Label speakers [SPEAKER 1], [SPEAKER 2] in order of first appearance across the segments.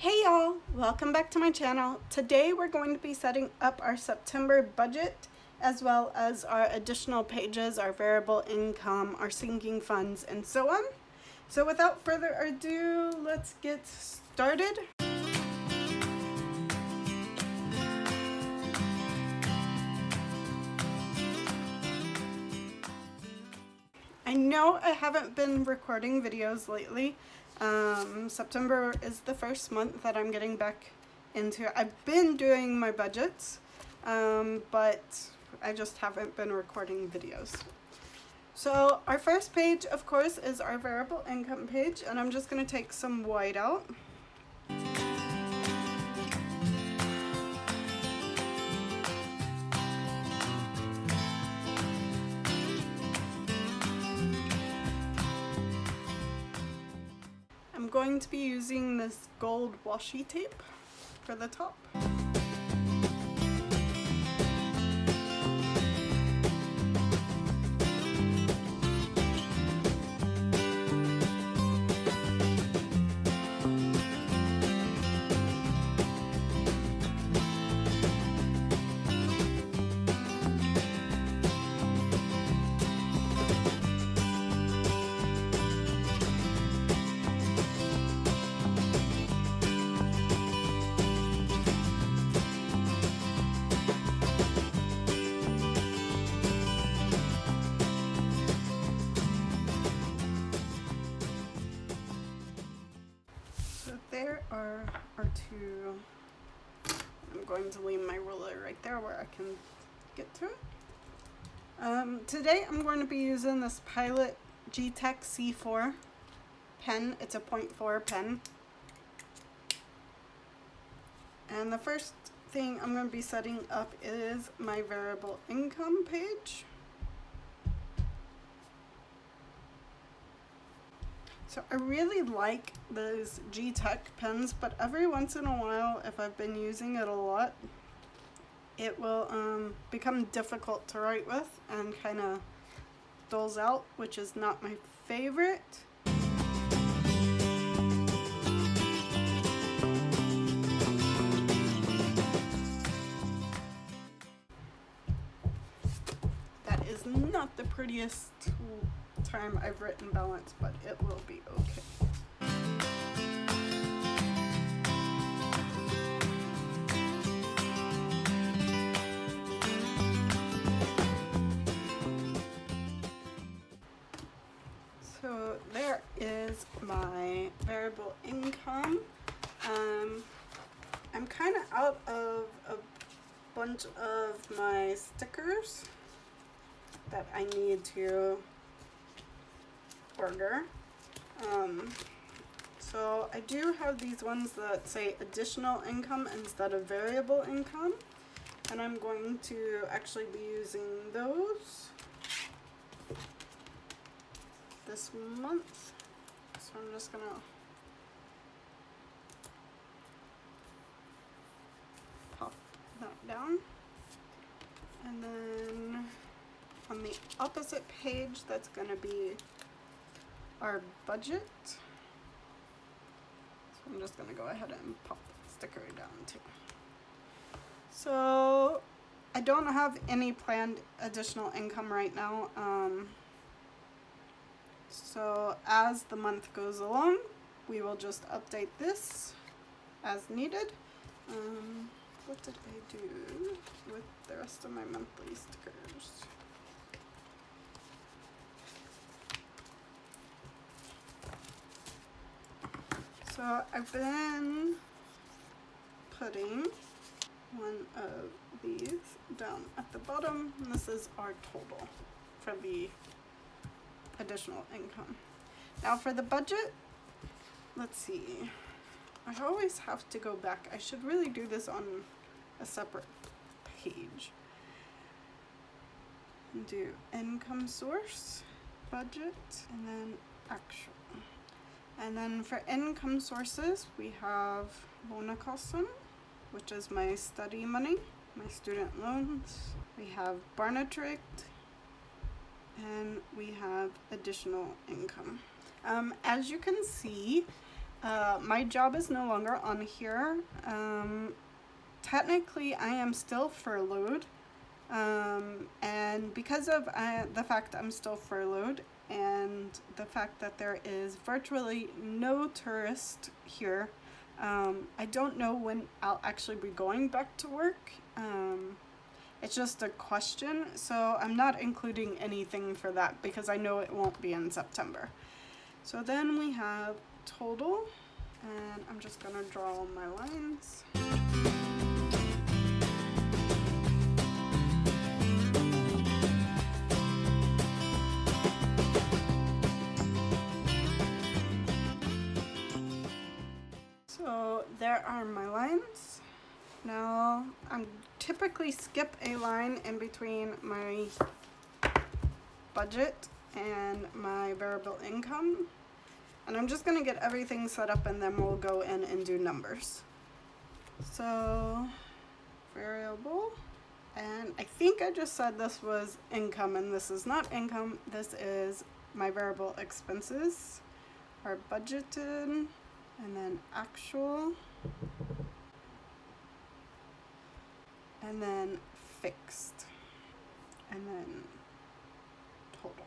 [SPEAKER 1] Hey y'all, welcome back to my channel. Today we're going to be setting up our September budget as well as our additional pages, our variable income, our sinking funds, and so on. So without further ado, let's get started. I know I haven't been recording videos lately. September is the first month that I'm getting back into it. I've been doing my budgets, but I just haven't been recording videos. So our first page, of course, is our variable income page, and I'm just going to take some white out. I'm going to be using this gold washi tape for the top. There are our two. I'm going to leave my ruler right there where I can get to it. Today I'm going to be using this Pilot G-Tech C4 pen. It's a 0.4 pen. And the first thing I'm going to be setting up is my variable income page. So I really like those G-Tech pens, but every once in a while, if I've been using it a lot, it will become difficult to write with and kind of dulls out, which is not my favorite. That is not the prettiest time I've written balance, but it will be okay. So there is my variable income. I'm kind of out of a bunch of my stickers that I need to order. So I do have these ones that say additional income instead of variable income, and I'm going to actually be using those this month. So I'm just gonna pop that down, and then on the opposite page that's gonna be our budget. So I'm just going to go ahead and pop the sticker down too. So I don't have any planned additional income right now. So as the month goes along, we will just update this as needed. What did I do with the rest of my monthly stickers? So I've been putting one of these down at the bottom, and this is our total for the additional income. Now for the budget, let's see. I always have to go back. I should really do this on a separate page. Do income source, budget, and then actual. And then for income sources, we have Lånekassan, which is my study money, my student loans. We have Barnetrygd, and we have additional income. As you can see, My job is no longer on here. Technically, I am still furloughed. And because of the fact I'm still furloughed and the fact that there is virtually no tourist here, I don't know when I'll actually be going back to work. It's just a question, so I'm not including anything for that because I know it won't be in September. So then we have total, and I'm just gonna draw all my lines. So there are my lines. Now I'm typically skip a line in between my budget and my variable income, and I'm just gonna get everything set up and then we'll go in and do numbers. So variable, and I think I just said this was income, and this is not income, this is my variable expenses are budgeted, and then actual, and then fixed, and then total.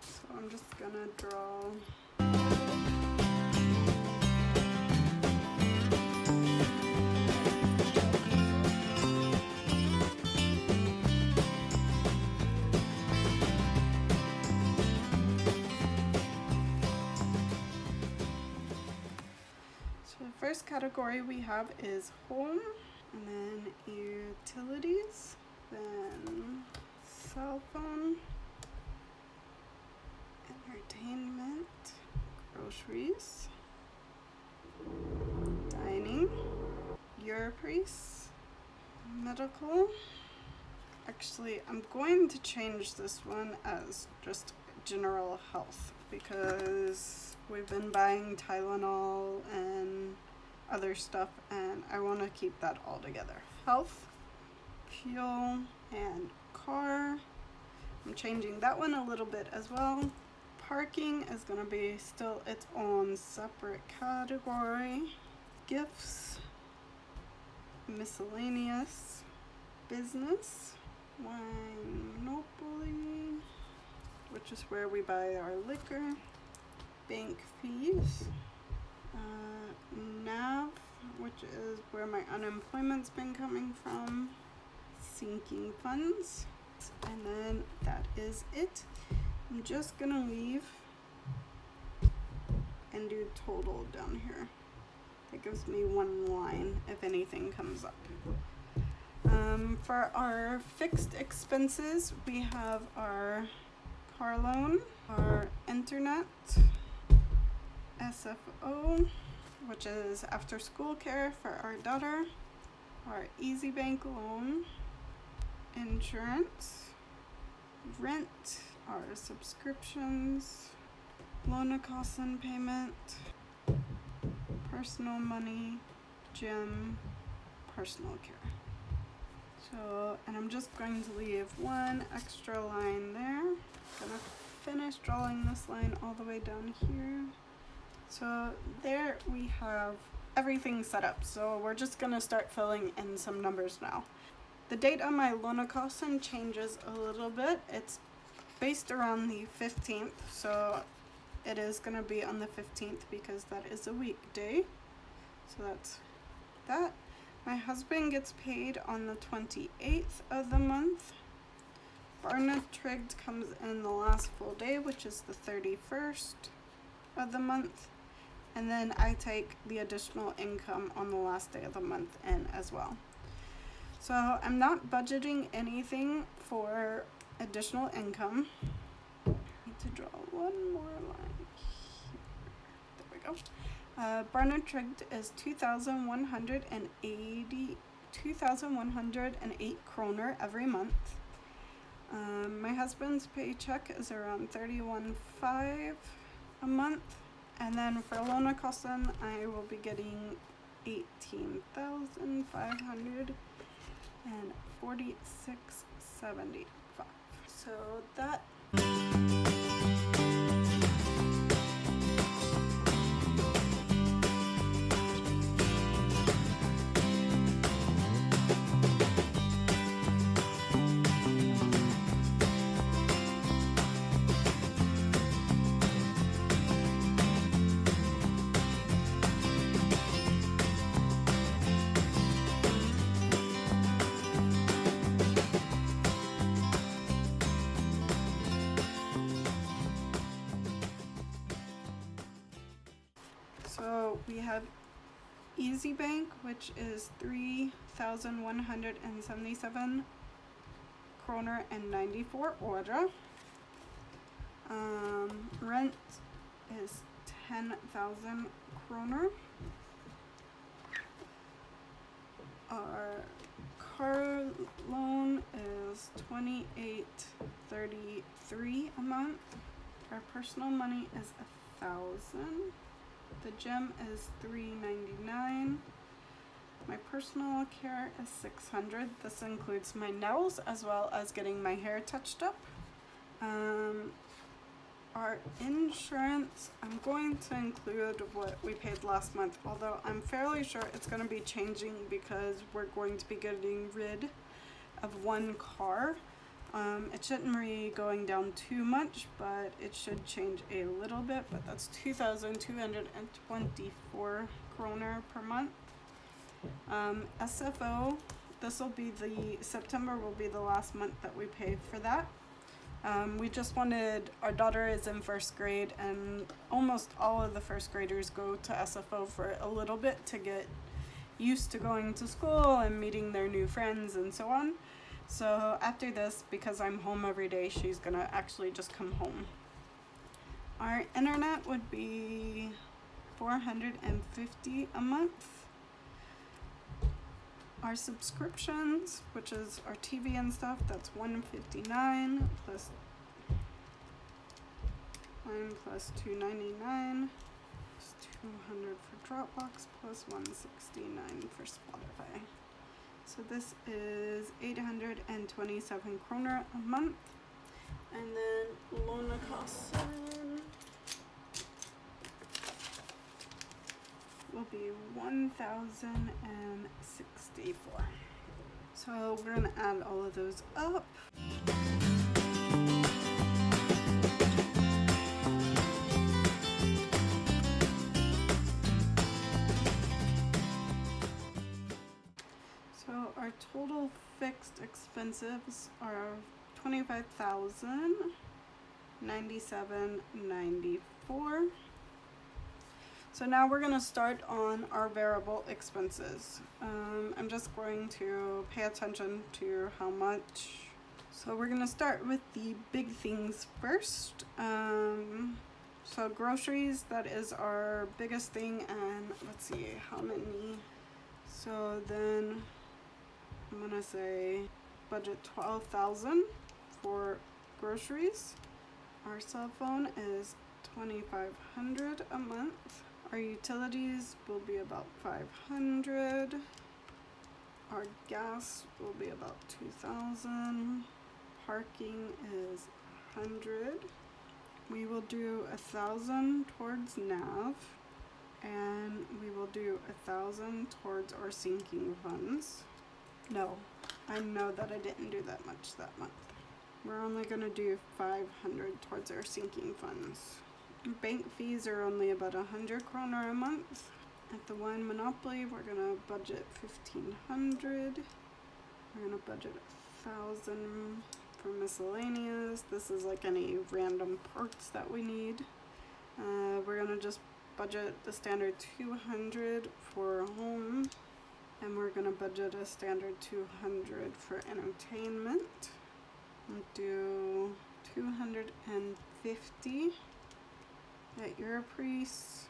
[SPEAKER 1] So I'm just gonna draw first category we have is home, and then utilities, then cell phone, entertainment, groceries, dining, Europrice, medical. Actually, I'm going to change this one as just general health because we've been buying Tylenol and other stuff, and I want to keep that all together. Health, fuel, and car. I'm changing that one a little bit as well. Parking is going to be still its own separate category. Gifts, miscellaneous, business, wine monopoly, which is where we buy our liquor, bank fees, NAV, which is where my unemployment's been coming from, sinking funds, and then that is it. I'm just gonna leave and do total down here. That gives me one line if anything comes up. For our fixed expenses, we have our car loan, our internet, SFO, which is after school care for our daughter, our Easy Bank loan, insurance, rent, our subscriptions, loan costs and payment, personal money, gym, personal care. So, and I'm just going to leave one extra line there. Gonna finish drawing this line all the way down here. So there we have everything set up. So we're just gonna start filling in some numbers now. The date on my loan costs changes a little bit. It's based around the 15th, so it is gonna be on the 15th because that is a weekday. So that's that. My husband gets paid on the 28th of the month. Barna Trigged comes in the last full day, which is the 31st of the month. And then I take the additional income on the last day of the month in as well. So I'm not budgeting anything for additional income. I need to draw one more line here. There we go. Barna Trigged is 2,108 kroner every month. My husband's paycheck is around 31,500 a month, and then for Lånekostnaden I will be getting 18,546.75. So that have Easy Bank, which is 3,177 kroner and 94 øre. Rent is 10,000 kroner. Our car loan is 28.33 a month. Our personal money is 1,000. The gym is 399. My personal care is 600. This includes my nails as well as getting my hair touched up. Our insurance, I'm going to include what we paid last month, although I'm fairly sure it's going to be changing because we're going to be getting rid of one car. It shouldn't be going down too much, but it should change a little bit, but that's 2,224 kroner per month. SFO, September will be the last month that we pay for that. We just wanted, our daughter is in first grade, and almost all of the first graders go to SFO for a little bit to get used to going to school and meeting their new friends and so on. So after this, because I'm home every day, she's gonna actually just come home. Our internet would be 450 a month. Our subscriptions, which is our TV and stuff, that's 159 plus 299 plus 200 for Dropbox plus 169 for Spotify. So this is 827 kroner a month. And then Lånekassan will be 1,064. So we're gonna add all of those up. So our total fixed expenses are 25,097.94. So now we're going to start on our variable expenses. I'm just going to pay attention to how much. So we're going to start with the big things first. So groceries, that is our biggest thing, and let's see how many. So then I'm going to say budget 12,000 for groceries. Our cell phone is 2,500 a month. Our utilities will be about 500. Our gas will be about 2,000. Parking is 100. We will do 1,000 towards nav, and we will do 1,000 towards our sinking funds. No, I know that I didn't do that much that month. We're only gonna do 500 towards our sinking funds. Bank fees are only about 100 kroner a month. At the wine monopoly, we're gonna budget 1,500. We're gonna budget 1,000 for miscellaneous. This is like any random parts that we need. We're gonna just budget the standard 200 for home, and we're gonna budget a standard 200 for entertainment. We'll do 250 at Europrice.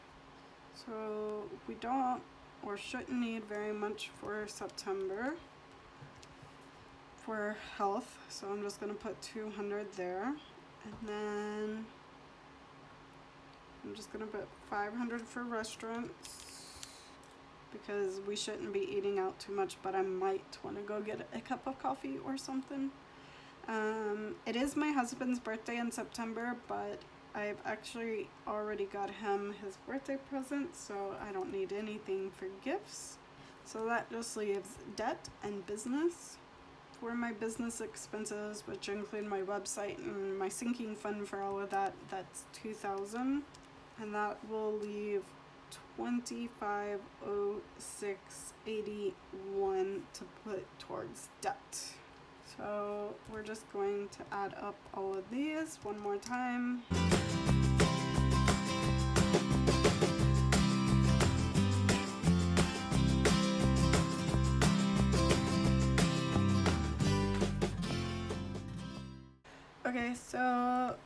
[SPEAKER 1] So we don't or shouldn't need very much for September for health, so I'm just going to put 200 there, and then I'm just going to put 500 for restaurants because we shouldn't be eating out too much, but I might want to go get a cup of coffee or something. It is my husband's birthday in September, but I've actually already got him his birthday present, so I don't need anything for gifts. So that just leaves debt and business. For my business expenses, which include my website and my sinking fund for all of that, that's 2,000, and that will leave 25,0681 to put towards debt. So we're just going to add up all of these one more time. so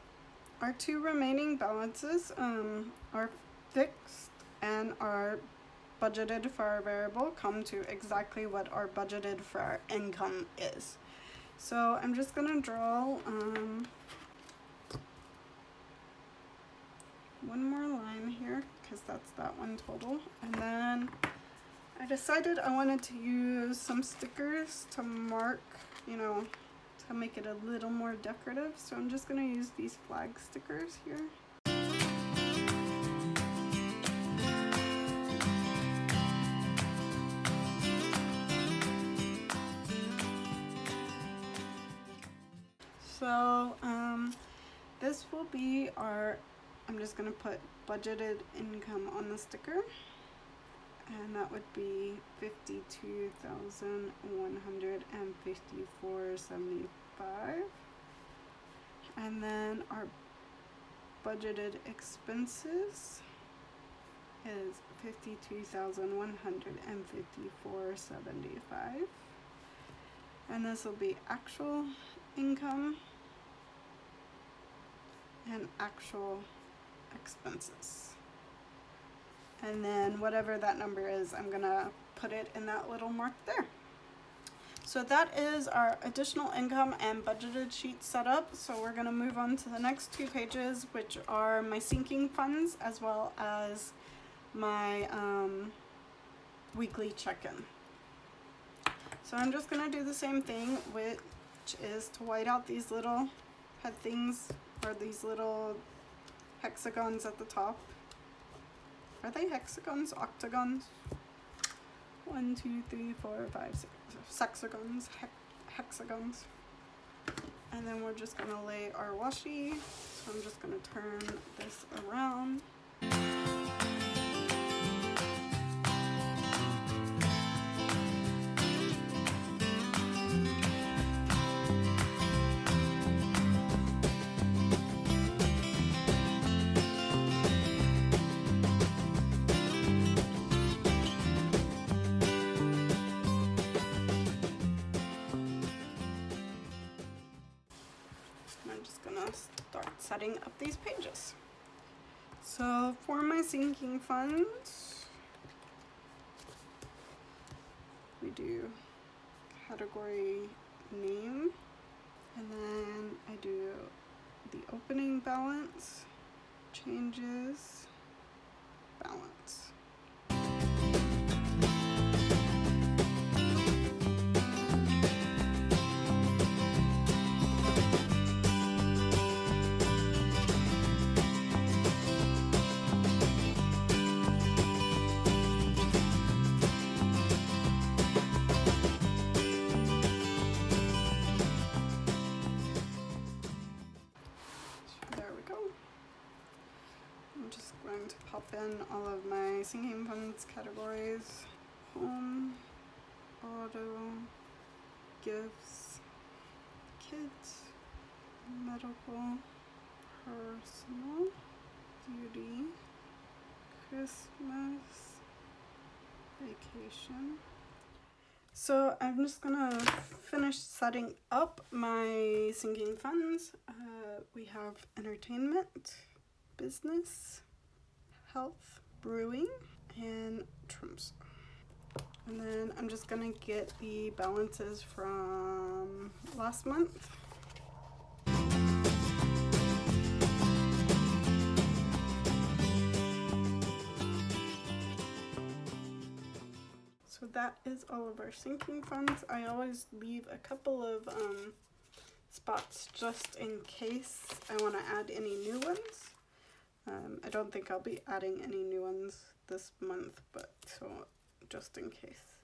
[SPEAKER 1] our two remaining balances are fixed and are budgeted for our variable come to exactly what our budgeted for our income is. So I'm just gonna draw one more line here because that's that one total, and then I decided I wanted to use some stickers to mark, you know, to make it a little more decorative. So I'm just gonna use these flag stickers here. So this will be our, I'm just gonna put budgeted income on the sticker, and that would be $52,154.75. And then our budgeted expenses is $52,154.75. And this will be actual income and actual expenses. And then whatever that number is, I'm gonna put it in that little mark there. So that is our additional income and budgeted sheet set up. So we're gonna move on to the next two pages, which are my sinking funds as well as my weekly check-in. So I'm just gonna do the same thing, which is to white out these little head things, or these little hexagons at the top. Are they hexagons? Octagons? 1, 2, 3, 4, 5, 6. Sexagons. Hexagons. And then we're just gonna lay our washi. So I'm just gonna turn this around. Setting up these pages. So for my sinking funds, we do category name, and then I do the opening balance, changes, balance. In all of my sinking funds categories: home, auto, gifts, kids, medical, personal, beauty, Christmas, vacation. So I'm just gonna finish setting up my sinking funds. We have entertainment, business, health, brewing, and Trumps. And then I'm just gonna get the balances from last month. So that is all of our sinking funds. I always leave a couple of spots just in case I want to add any new ones. I don't think I'll be adding any new ones this month, but so just in case.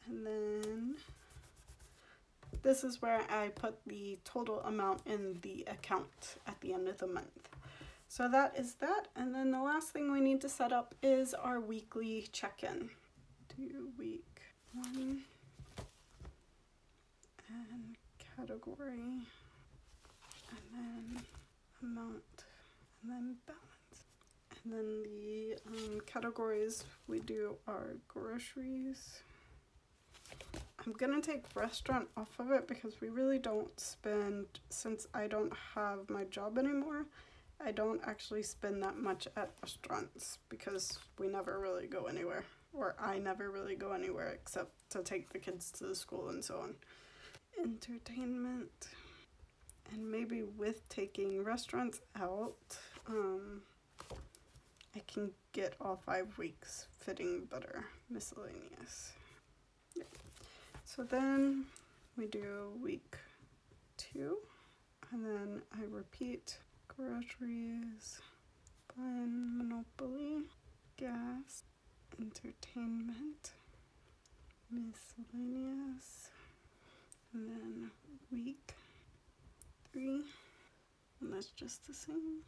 [SPEAKER 1] And then this is where I put the total amount in the account at the end of the month. So that is that. And then the last thing we need to set up is our weekly check-in. Do week 1 and category, and then amount, and then balance. And then the categories we do are groceries, I'm gonna take restaurant off of it because we really don't spend, since I don't have my job anymore, I don't actually spend that much at restaurants because we never really go anywhere, or I never really go anywhere except to take the kids to the school and so on. Entertainment, and maybe with taking restaurants out, I can get all 5 weeks fitting better. Miscellaneous. Yeah. So then we do week 2, and then I repeat groceries, fun, Monopoly, gas, entertainment, miscellaneous, and then week 3, and that's just the same.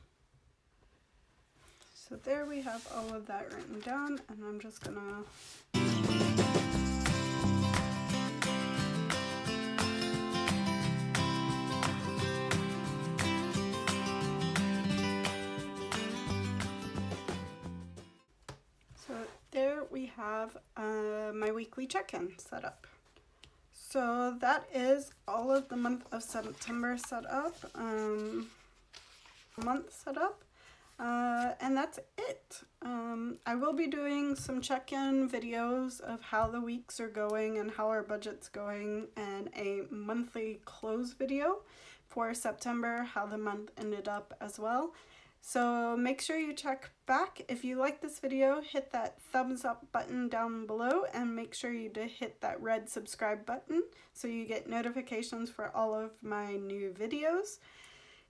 [SPEAKER 1] So there we have all of that written down, and I'm just gonna there we have my weekly check-in set up. So that is all of the month of September set up, and that's it. I will be doing some check-in videos of how the weeks are going and how our budget's going, and a monthly close video for September, how the month ended up as well. So make sure you check back. If you like this video, hit that thumbs up button down below, and make sure you hit that red subscribe button so you get notifications for all of my new videos.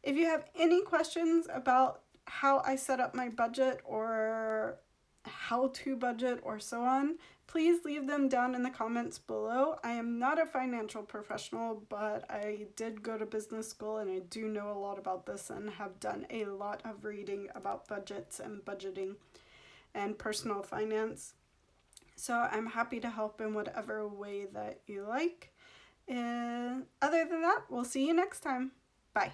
[SPEAKER 1] If you have any questions about how I set up my budget or how to budget or so on, please leave them down in the comments below. I am not a financial professional, but I did go to business school and I do know a lot about this and have done a lot of reading about budgets and budgeting and personal finance. So I'm happy to help in whatever way that you like. And other than that, we'll see you next time. Bye.